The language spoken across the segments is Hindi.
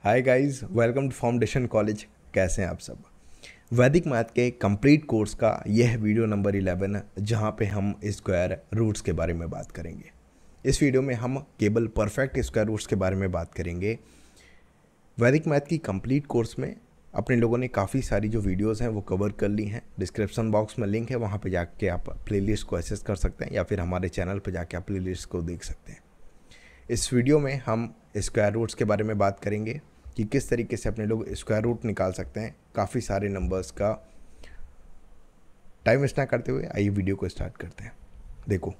Hi guys, welcome to foundation college. कैसे हैं आप सब। वैदिक मैथ के कंप्लीट कोर्स का यह वीडियो नंबर 11 है, जहां पे हम स्क्वायर रूट्स के बारे में बात करेंगे। इस वीडियो में हम केवल परफेक्ट स्क्वायर रूट्स के बारे में बात करेंगे। वैदिक मैथ की कंप्लीट कोर्स में अपने लोगों ने काफ़ी सारी जो वीडियोस हैं वो कवर कर ली हैं। डिस्क्रिप्शन बॉक्स में लिंक है, वहाँ पे जाके आप प्लेलिस्ट को एक्सेस कर सकते हैं या फिर हमारे चैनल पर जाके आप प्लेलिस्ट को देख सकते हैं। इस वीडियो में हम स्क्वायर रूट्स के बारे में बात करेंगे कि किस तरीके से अपने लोग स्क्वायर रूट निकाल सकते हैं काफ़ी सारे नंबर्स का। टाइम वेस्ट ना करते हुए आइए वीडियो को स्टार्ट करते हैं। देखो,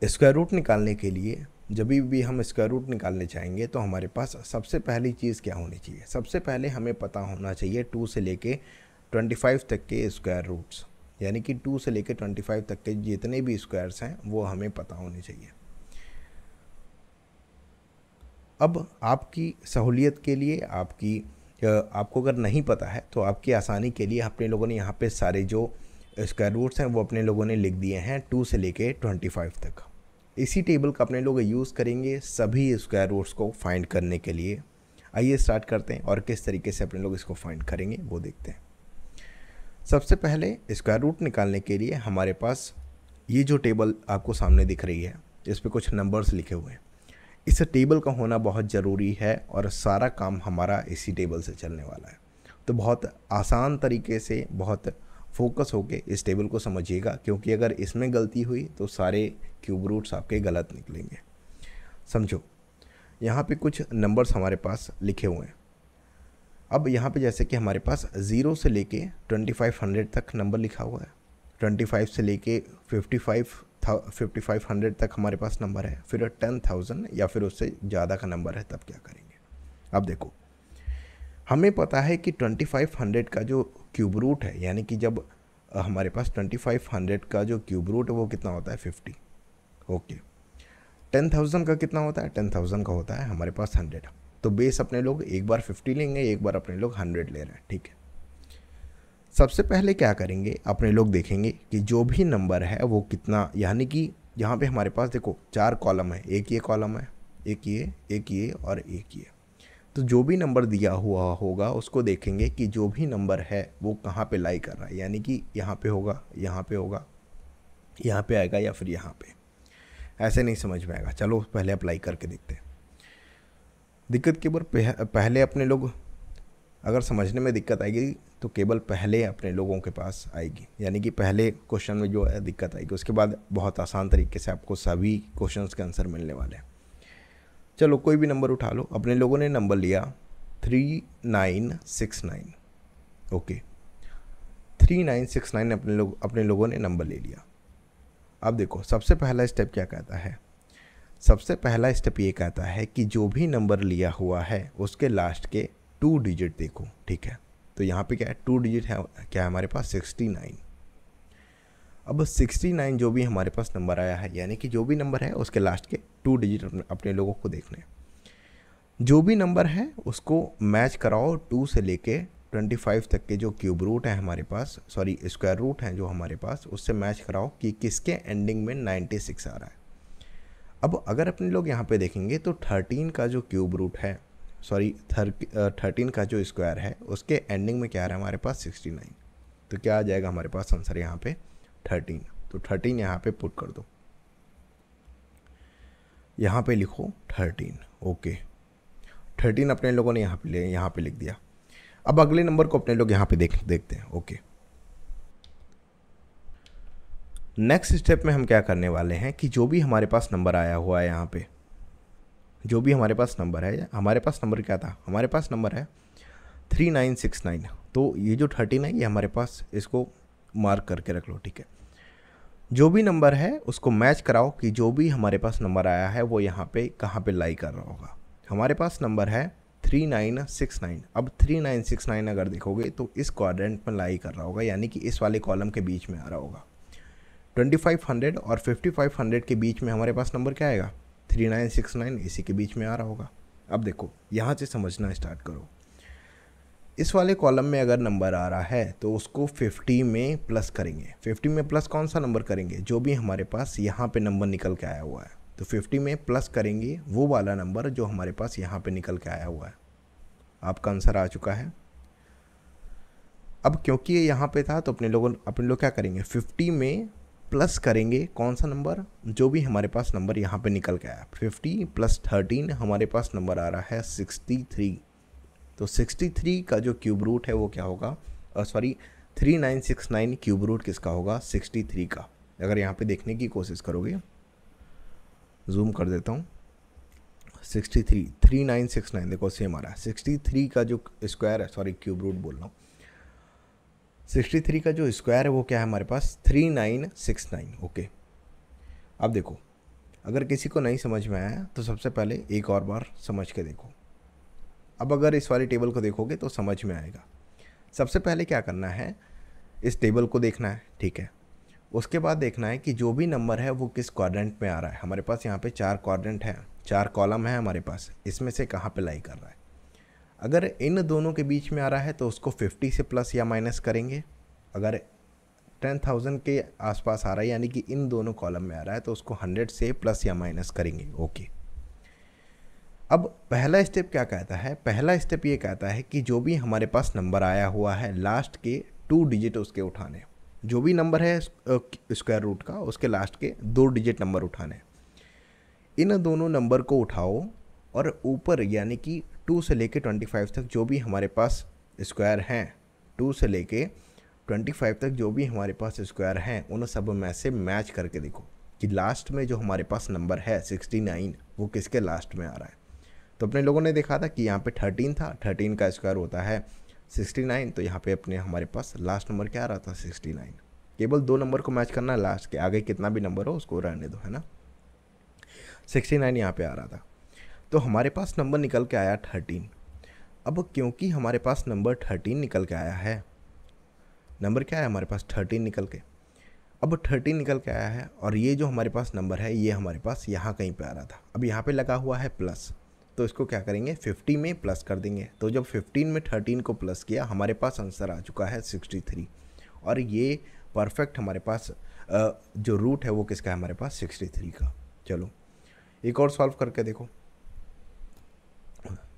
स्क्वायर रूट निकालने के लिए जब भी हम स्क्वायर रूट निकालने चाहेंगे तो हमारे पास सबसे पहली चीज़ क्या होनी चाहिए। सबसे पहले हमें पता होना चाहिए 2 से लेके 25 तक के स्क्वायर रूट्स, यानी कि 2 से लेके 25 तक के जितने भी स्क्वायर्स हैं वो हमें पता होने चाहिए। अब आपकी सहूलियत के लिए आपको अगर नहीं पता है तो आपकी आसानी के लिए अपने लोगों ने यहाँ पे सारे जो स्क्वायर रूट्स हैं वो अपने लोगों ने लिख दिए हैं 2 से लेके 25 तक। इसी टेबल का अपने लोग यूज़ करेंगे सभी स्क्वायर रूट्स को फाइंड करने के लिए। आइए स्टार्ट करते हैं और किस तरीके से अपने लोग इसको फाइंड करेंगे वो देखते हैं। सबसे पहले स्क्वायर रूट निकालने के लिए हमारे पास ये जो टेबल आपको सामने दिख रही है, इस पर कुछ नंबर्स लिखे हुए हैं। इस टेबल का होना बहुत ज़रूरी है और सारा काम हमारा इसी टेबल से चलने वाला है। तो बहुत आसान तरीके से बहुत फोकस होके इस टेबल को समझिएगा, क्योंकि अगर इसमें गलती हुई तो सारे क्यूब रूट्स आपके गलत निकलेंगे। समझो, यहाँ पे कुछ नंबर्स हमारे पास लिखे हुए हैं। अब यहाँ पे जैसे कि हमारे पास 0 से लेके 2500 तक नंबर लिखा हुआ है, 25 से लेके 5500 तक हमारे पास नंबर है, फिर 10,000 या फिर उससे ज़्यादा का नंबर है, तब क्या करेंगे। अब देखो, हमें पता है कि 2500 का जो क्यूब रूट है, यानी कि जब हमारे पास 2500 का जो क्यूब रूट है वो कितना होता है 50। ओके, 10,000 का कितना होता है, 10,000 का होता है हमारे पास 100। तो बेस अपने लोग एक बार 50 लेंगे, एक बार अपने लोग 100 ले रहे हैं, ठीक है। सबसे पहले क्या करेंगे, अपने लोग देखेंगे कि जो भी नंबर है वो कितना, यानी कि यहाँ पे हमारे पास देखो 4 कॉलम है, एक ये कॉलम है, एक ये और एक ये। तो जो भी नंबर दिया हुआ होगा उसको देखेंगे कि जो भी नंबर है वो कहाँ पे लाई कर रहा है, यानी कि यहाँ पे होगा, यहाँ पे होगा, यहाँ पे आएगा या फिर यहाँ पे। ऐसे नहीं समझ में आएगा, चलो पहले अप्लाई करके देखते हैं। दिक्कत केवल पहले अपने लोग, अगर समझने में दिक्कत आएगी तो केवल पहले अपने लोगों के पास आएगी, यानी कि पहले क्वेश्चन में जो है दिक्कत आएगी, उसके बाद बहुत आसान तरीके से आपको सभी क्वेश्चंस के आंसर मिलने वाले हैं। चलो कोई भी नंबर उठा लो। अपने लोगों ने नंबर लिया 3969। ओके, 3969 अपने लोगों ने नंबर ले लिया। अब देखो, सबसे पहला स्टेप क्या कहता है। सबसे पहला स्टेप ये कहता है कि जो भी नंबर लिया हुआ है उसके लास्ट के 2 डिजिट देखो, ठीक है। तो यहाँ पे क्या है, 2 डिजिट है, क्या है हमारे पास 69। अब 69 जो भी हमारे पास नंबर आया है, यानी कि जो भी नंबर है उसके लास्ट के 2 डिजिट अपने लोगों को देखने हैं। जो भी नंबर है उसको मैच कराओ 2 से लेके 25 तक के जो क्यूब रूट है हमारे पास, सॉरी स्क्वायर रूट हैं जो हमारे पास, उससे मैच कराओ कि किसके एंडिंग में 96 आ रहा है। अब अगर अपने लोग यहाँ पे देखेंगे तो 13 का जो क्यूब रूट है, सॉरी 13 का जो स्क्वायर है उसके एंडिंग में क्या आ रहा है हमारे पास 69। तो क्या आ जाएगा हमारे पास आंसर यहाँ पे 13। तो 13 यहाँ पे पुट कर दो, यहाँ पे लिखो 13। ओके, 13 अपने लोगों ने यहाँ पे लिख दिया। अब अगले नंबर को अपने लोग यहाँ पे देखते हैं। ओके, नेक्स्ट स्टेप में हम क्या करने वाले हैं कि जो भी हमारे पास नंबर आया हुआ है, यहाँ पे जो भी हमारे पास नंबर है, हमारे पास नंबर क्या था, हमारे पास नंबर है 3969। तो ये जो 13 है ये हमारे पास, इसको मार्क करके रख लो, ठीक है। जो भी नंबर है उसको मैच कराओ कि जो भी हमारे पास नंबर आया है वो यहाँ पे कहाँ पे लाई कर रहा होगा। हमारे पास नंबर है 3969। अब 3969 अगर देखोगे तो इस क्वाड्रेंट में लाई कर रहा होगा, यानी कि इस वाले कॉलम के बीच में आ रहा होगा। 2500 और 5500 के बीच में हमारे पास नंबर क्या आएगा 3969, इसी के बीच में आ रहा होगा। अब देखो, यहाँ से समझना स्टार्ट करो। इस वाले कॉलम में अगर नंबर आ रहा है तो उसको 50 में प्लस करेंगे। 50 में प्लस कौन सा नंबर करेंगे, जो भी हमारे पास यहाँ पे नंबर निकल के आया हुआ है। तो 50 में प्लस करेंगे वो वाला नंबर जो हमारे पास यहाँ पे निकल के आया हुआ है। आपका आंसर आ चुका है। अब क्योंकि ये यहाँ पे था तो अपने लोग क्या करेंगे, 50 में प्लस करेंगे कौन सा नंबर, जो भी हमारे पास नंबर यहाँ पे निकल के आया। 50 + 13 हमारे पास नंबर आ रहा है 63। तो 63 का जो क्यूब रूट है वो क्या होगा, 3969 क्यूब रूट किसका होगा, 63 का। अगर यहाँ पे देखने की कोशिश करोगे, जूम कर देता हूँ, 63 3969 देखो सेम आ रहा है। 63 का जो स्क्वायर है, क्यूब रूट बोल रहा हूँ, 63 का जो स्क्वायर है वो क्या है हमारे पास, 3969। ओके, अब देखो अगर किसी को नहीं समझ में आया तो सबसे पहले एक और बार समझ के देखो। अब अगर इस वाली टेबल को देखोगे तो समझ में आएगा। सबसे पहले क्या करना है, इस टेबल को देखना है, ठीक है। उसके बाद देखना है कि जो भी नंबर है वो किस क्वाड्रेंट में आ रहा है। हमारे पास यहाँ पे 4 क्वाड्रेंट है, 4 कॉलम है हमारे पास, इसमें से कहाँ पे लाई कर रहा है। अगर इन दोनों के बीच में आ रहा है तो उसको 50 से प्लस या माइनस करेंगे। अगर 10,000 के आसपास आ रहा है यानी कि इन दोनों कॉलम में आ रहा है तो उसको 100 से प्लस या माइनस करेंगे। ओके, अब पहला स्टेप क्या कहता है, पहला स्टेप ये कहता है कि जो भी हमारे पास नंबर आया हुआ है लास्ट के 2 डिजिट उसके उठाने। जो भी नंबर है स्क्वायर रूट का उसके लास्ट के 2 डिजिट नंबर उठाने। इन दोनों नंबर को उठाओ और ऊपर यानी कि 2 से लेके 25 तक जो भी हमारे पास स्क्वायर हैं, 2 से लेके 25 तक जो भी हमारे पास स्क्वायर हैं उन सब में से मैच करके देखो कि लास्ट में जो हमारे पास नंबर है 69 वो किसके लास्ट में आ रहा है। तो अपने लोगों ने देखा था कि यहाँ पे 13 था, 13 का स्क्वायर होता है 69, तो यहाँ पे अपने हमारे पास लास्ट नंबर क्या आ रहा था, 69। केवल 2 नंबर को मैच करना है, लास्ट के आगे कितना भी नंबर हो उसको रहने दो, है ना। 69 यहाँ पे आ रहा था, तो हमारे पास नंबर निकल के आया 13। अब क्योंकि हमारे पास नंबर 13 निकल के आया है, नंबर क्या है हमारे पास 13 निकल के, अब 13 निकल के आया है और ये जो हमारे पास नंबर है ये हमारे पास यहाँ कहीं पे आ रहा था। अब यहाँ पे लगा हुआ है प्लस, तो इसको क्या करेंगे 50 में प्लस कर देंगे। तो जब 15 में 13 को प्लस किया हमारे पास आंसर आ चुका है 63। और ये परफेक्ट हमारे पास जो रूट है वो किसका है हमारे पास 63 का। चलो एक और सॉल्व करके देखो,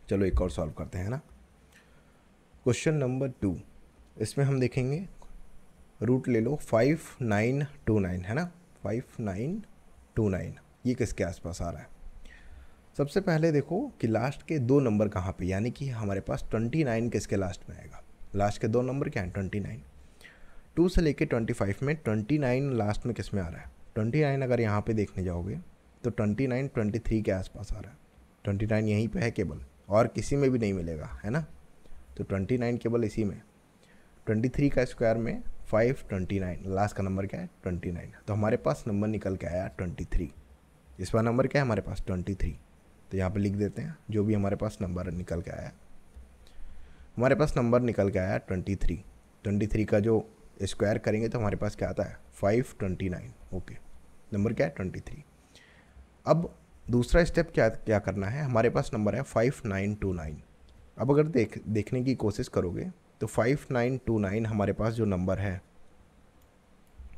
चलो एक और सॉल्व करते हैं ना। क्वेश्चन नंबर 2, इसमें हम देखेंगे रूट ले लो 5929 है ना, 5929 ये किसके आसपास आ रहा है। सबसे पहले देखो कि लास्ट के 2 नंबर कहाँ पे, यानी कि हमारे पास 29 किसके लास्ट में आएगा। लास्ट के 2 नंबर क्या हैं 29। 2 से लेके 25 में 29 लास्ट में किस में आ रहा है, 29 अगर यहाँ पे देखने जाओगे तो 29 23 के आसपास आ रहा है। 29 यहीं पे है केवल, और किसी में भी नहीं मिलेगा, है ना। तो 29 केवल इसी में, 23 का स्क्वायर में 529, लास्ट का नंबर क्या है 29। तो हमारे पास नंबर निकल के आया 23। इस बार नंबर क्या है हमारे पास 23। तो यहाँ पे लिख देते हैं जो भी हमारे पास नंबर निकल के आया, हमारे पास नंबर निकल के आया 23। 23 का जो स्क्वायर करेंगे तो हमारे पास क्या आता है 529। ओके, नंबर क्या है 23। अब दूसरा स्टेप क्या करना है, हमारे पास नंबर है 5929। अब अगर देखने की कोशिश करोगे तो 5929 हमारे पास जो नंबर है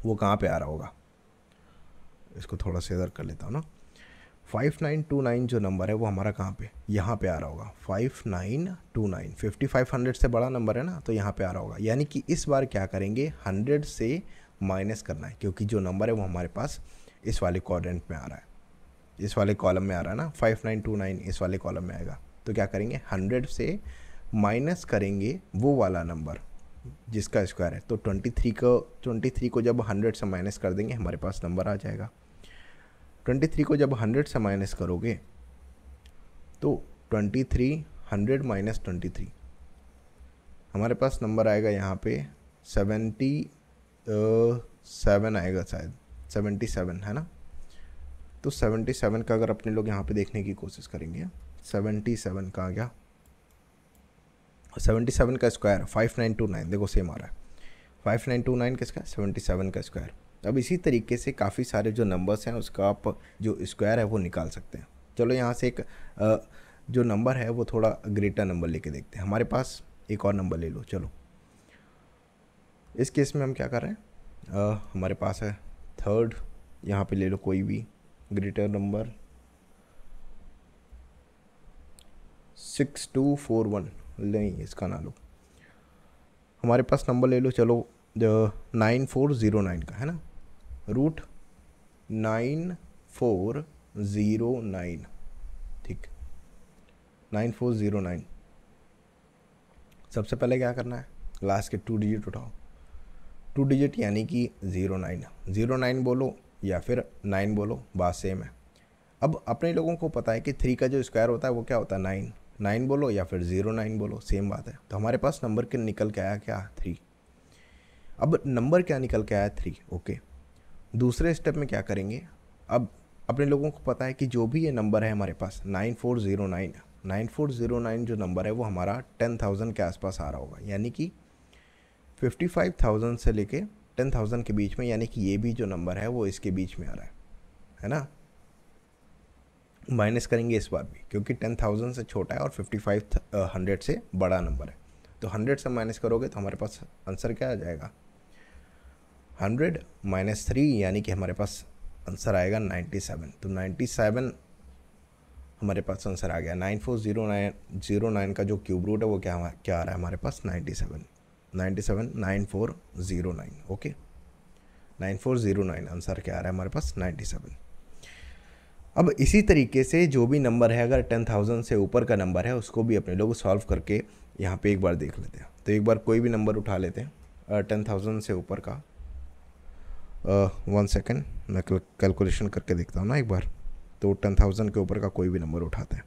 वो कहाँ पे आ रहा होगा, इसको थोड़ा सा इधर कर लेता हूँ ना। 5929 जो नंबर है वो हमारा कहाँ पे, यहाँ पे आ रहा होगा 5929। 5500 से बड़ा नंबर है ना, तो यहाँ पे आ रहा होगा। यानी कि इस बार क्या करेंगे 100 से माइनस करना है, क्योंकि जो नंबर है वो हमारे पास इस वाले क्वाड्रेंट में आ रहा है, इस वाले कॉलम में आ रहा है ना। 5929 इस वाले कॉलम में आएगा, तो क्या करेंगे 100 से माइनस करेंगे वो वाला नंबर जिसका स्क्वायर है। तो 23 को जब 100 से माइनस कर देंगे हमारे पास नंबर आ जाएगा। 23 को जब 100 से माइनस करोगे तो 23 100 माइनस 23 हमारे पास नंबर आएगा यहाँ पे 77 आएगा, शायद 77 है ना। तो 77 का अगर अपने लोग यहाँ पे देखने की कोशिश करेंगे, 77 का आ गया, 77 का स्क्वायर 5929 देखो सेम आ रहा है। 5929 किसका 77 का स्क्वायर। अब इसी तरीके से काफ़ी सारे जो नंबर्स हैं उसका आप जो स्क्वायर है वो निकाल सकते हैं। चलो यहाँ से एक जो नंबर है वो थोड़ा ग्रेटर नंबर लेके देखते हैं। हमारे पास एक और नंबर ले लो, चलो इस केस में हम क्या कर रहे हैं, हमारे पास है 3rd, यहाँ पे ले लो कोई भी ग्रेटर नंबर 6241 नहीं, इसका ना लो, हमारे पास नंबर ले लो, चलो 9409 का है ना, रूट 9409, ठीक, 9409। सबसे पहले क्या करना है, लास्ट के 2 डिजिट उठाओ, 2 डिजिट यानी कि 09, 09 बोलो या फिर 9 बोलो, बात सेम है। अब अपने लोगों को पता है कि 3 का जो स्क्वायर होता है वो क्या होता है 9, 9 बोलो या फिर 09 बोलो, सेम बात है। तो हमारे पास नंबर के निकल के आया क्या 3। अब नंबर क्या निकल के आया 3, ओके। दूसरे स्टेप में क्या करेंगे, अब अपने लोगों को पता है कि जो भी ये नंबर है हमारे पास 9409, 9409 जो नंबर है वो हमारा 10,000 के आसपास आ रहा होगा, यानी कि 55,000 से लेके 10,000 के बीच में, यानी कि ये भी जो नंबर है वो इसके बीच में आ रहा है ना। माइनस करेंगे इस बार भी, क्योंकि 10,000 से छोटा है और 5500 से बड़ा नंबर है, तो 100 से माइनस करोगे तो हमारे पास आंसर क्या आ जाएगा 100 - 3, यानी कि हमारे पास आंसर आएगा 97। तो 97 हमारे पास आंसर आ गया। 9409 का जो क्यूब रूट है वो क्या आ रहा है हमारे पास 97, 9409, ओके। 9409 आंसर क्या आ रहा है हमारे पास 97। अब इसी तरीके से जो भी नंबर है, अगर 10,000 से ऊपर का नंबर है उसको भी अपने लोग सॉल्व करके यहाँ पे एक बार देख लेते हैं। तो एक बार कोई भी नंबर उठा लेते हैं 10,000 से ऊपर का। 1 सेकेंड, मैं कैलकुलेशन करके देखता हूँ ना एक बार। तो 10,000 के ऊपर का कोई भी नंबर उठाते हैं।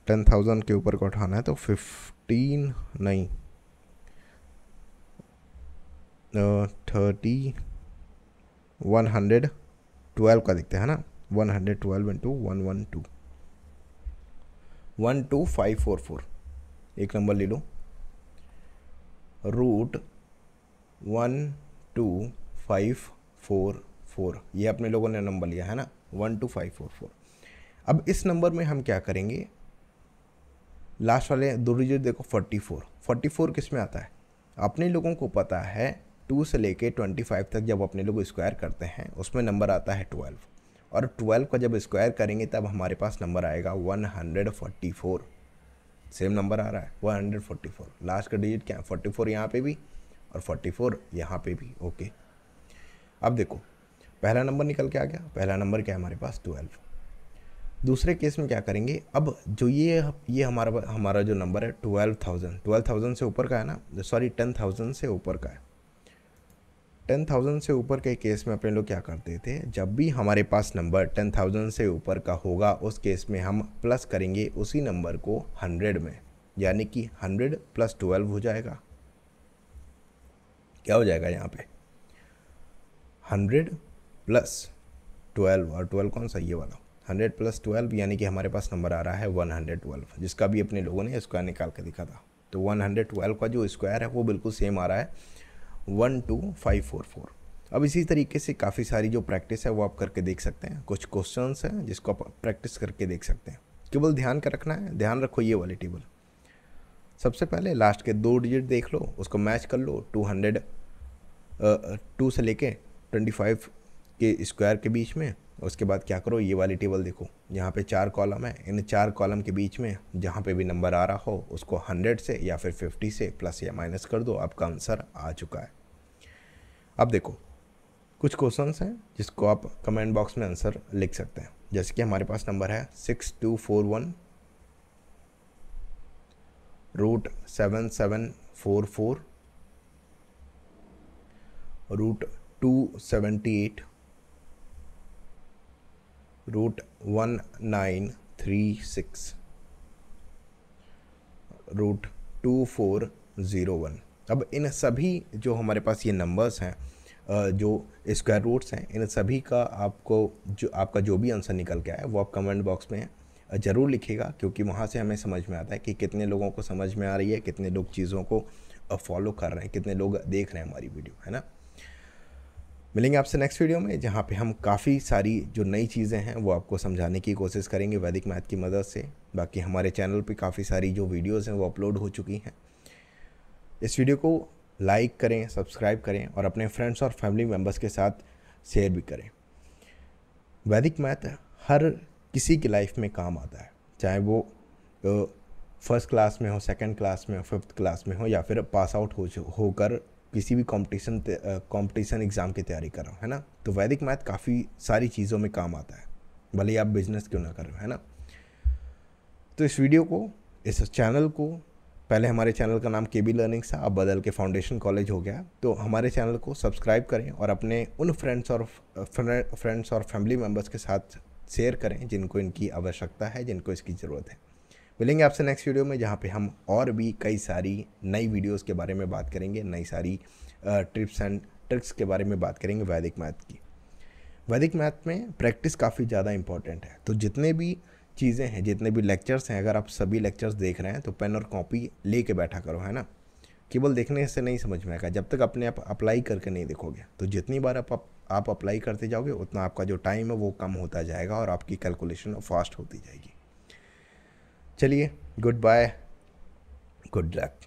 10,000 के ऊपर का उठाना है तो 15 नहीं 30 112 का देखते हैं ना, 112 इंटू 112 12544, एक नंबर ले लो, रूट 12544, ये अपने लोगों ने नंबर लिया है ना 12544। अब इस नंबर में हम क्या करेंगे, लास्ट वाले 2 डिजिट देखो 44 किस में आता है, अपने लोगों को पता है 2 से लेके 25 तक जब अपने लोग स्क्वायर करते हैं उसमें नंबर आता है 12, और 12 का जब स्क्वायर करेंगे तब हमारे पास नंबर आएगा 144, सेम नंबर आ रहा है 144। लास्ट का डिजिट क्या है 44 यहाँ पे भी और 44 यहाँ पे भी, ओके। अब देखो पहला नंबर निकल के आ गया, पहला नंबर क्या है हमारे पास 12। दूसरे केस में क्या करेंगे, अब जो ये हमारा जो नंबर है 12,000 से ऊपर का है ना, सॉरी 10,000 से ऊपर का है। 10,000 से ऊपर के केस में अपने लोग क्या करते थे, जब भी हमारे पास नंबर 10,000 से ऊपर का होगा उस केस में हम प्लस करेंगे उसी नंबर को 100 में, यानी कि 100 + 12 हो जाएगा। क्या हो जाएगा यहाँ पे 100 + 12, और 12 कौन सा, ये वाला 100 + 12, यानी कि हमारे पास नंबर आ रहा है 112, जिसका भी अपने लोगों ने स्क्वायर निकाल के दिखा था। तो 112 का जो स्क्वायर है वो बिल्कुल सेम आ रहा है 12544। अब इसी तरीके से काफ़ी सारी जो प्रैक्टिस है वो आप करके देख सकते हैं। कुछ क्वेश्चंस हैं जिसको आप प्रैक्टिस करके देख सकते हैं। केवल ध्यान का रखना है, ध्यान रखो ये वाली टेबल। सबसे पहले लास्ट के 2 डिजिट देख लो, उसको मैच कर लो 2 से लेके 25 के स्क्वायर के बीच में। उसके बाद क्या करो, ये वाली टेबल देखो, यहाँ पे 4 कॉलम है, इन 4 कॉलम के बीच में जहाँ पे भी नंबर आ रहा हो उसको 100 से या फिर 50 से प्लस या माइनस कर दो, आपका आंसर आ चुका है। अब देखो कुछ क्वेश्चंस हैं जिसको आप कमेंट बॉक्स में आंसर लिख सकते हैं। जैसे कि हमारे पास नंबर है 6241, रूट 7744, रूट 278, रूट 1936, रूट 2401। अब इन सभी जो हमारे पास ये नंबर्स हैं, जो स्क्वायर रूट्स हैं, इन सभी का आपका जो भी आंसर निकल के आया वो आप कमेंट बॉक्स में ज़रूर लिखिएगा, क्योंकि वहाँ से हमें समझ में आता है कि कितने लोगों को समझ में आ रही है, कितने लोग चीज़ों को फॉलो कर रहे हैं, कितने लोग देख रहे हैं हमारी वीडियो, है ना। मिलेंगे आपसे नेक्स्ट वीडियो में, जहाँ पे हम काफ़ी सारी जो नई चीज़ें हैं वो आपको समझाने की कोशिश करेंगे वैदिक मैथ की मदद से। बाकी हमारे चैनल पे काफ़ी सारी जो वीडियोस हैं वो अपलोड हो चुकी हैं। इस वीडियो को लाइक करें, सब्सक्राइब करें और अपने फ्रेंड्स और फैमिली मेम्बर्स के साथ शेयर भी करें। वैदिक मैथ हर किसी की लाइफ में काम आता है, चाहे वो फर्स्ट क्लास में हो, सेकंड क्लास में हो, फिफ्थ क्लास में हो, या फिर पास आउट होकर किसी भी कंपटीशन एग्ज़ाम की तैयारी कर रहा हो, है ना। तो वैदिक मैथ काफ़ी सारी चीज़ों में काम आता है, भले ही आप बिजनेस क्यों ना कर रहे हो, है ना। तो इस वीडियो को, इस चैनल को, पहले हमारे चैनल का नाम KB लर्निंग्स था, अब बदल के फाउंडेशन कॉलेज हो गया। तो हमारे चैनल को सब्सक्राइब करें और अपने उन फ्रेंड्स और फैमिली मेम्बर्स के साथ शेयर करें जिनको इनकी आवश्यकता है, जिनको इसकी ज़रूरत है। मिलेंगे आपसे नेक्स्ट वीडियो में, जहाँ पे हम और भी कई सारी नई वीडियोस के बारे में बात करेंगे, नई सारी टिप्स एंड ट्रिक्स के बारे में बात करेंगे वैदिक मैथ की। वैदिक मैथ में प्रैक्टिस काफ़ी ज़्यादा इंपॉर्टेंट है। तो जितने भी चीज़ें हैं, जितने भी लेक्चर्स हैं, अगर आप सभी लेक्चर्स देख रहे हैं तो पेन और कॉपी ले के बैठा करो, है ना। केवल देखने से नहीं समझ में आएगा जब तक अपने आप अप्लाई करके नहीं देखोगे। तो जितनी बार आप अप्लाई करते जाओगे उतना आपका जो टाइम है वो कम होता जाएगा और आपकी कैलकुलेशन फास्ट होती जाएगी। चलिए, गुड बाय, गुड लक।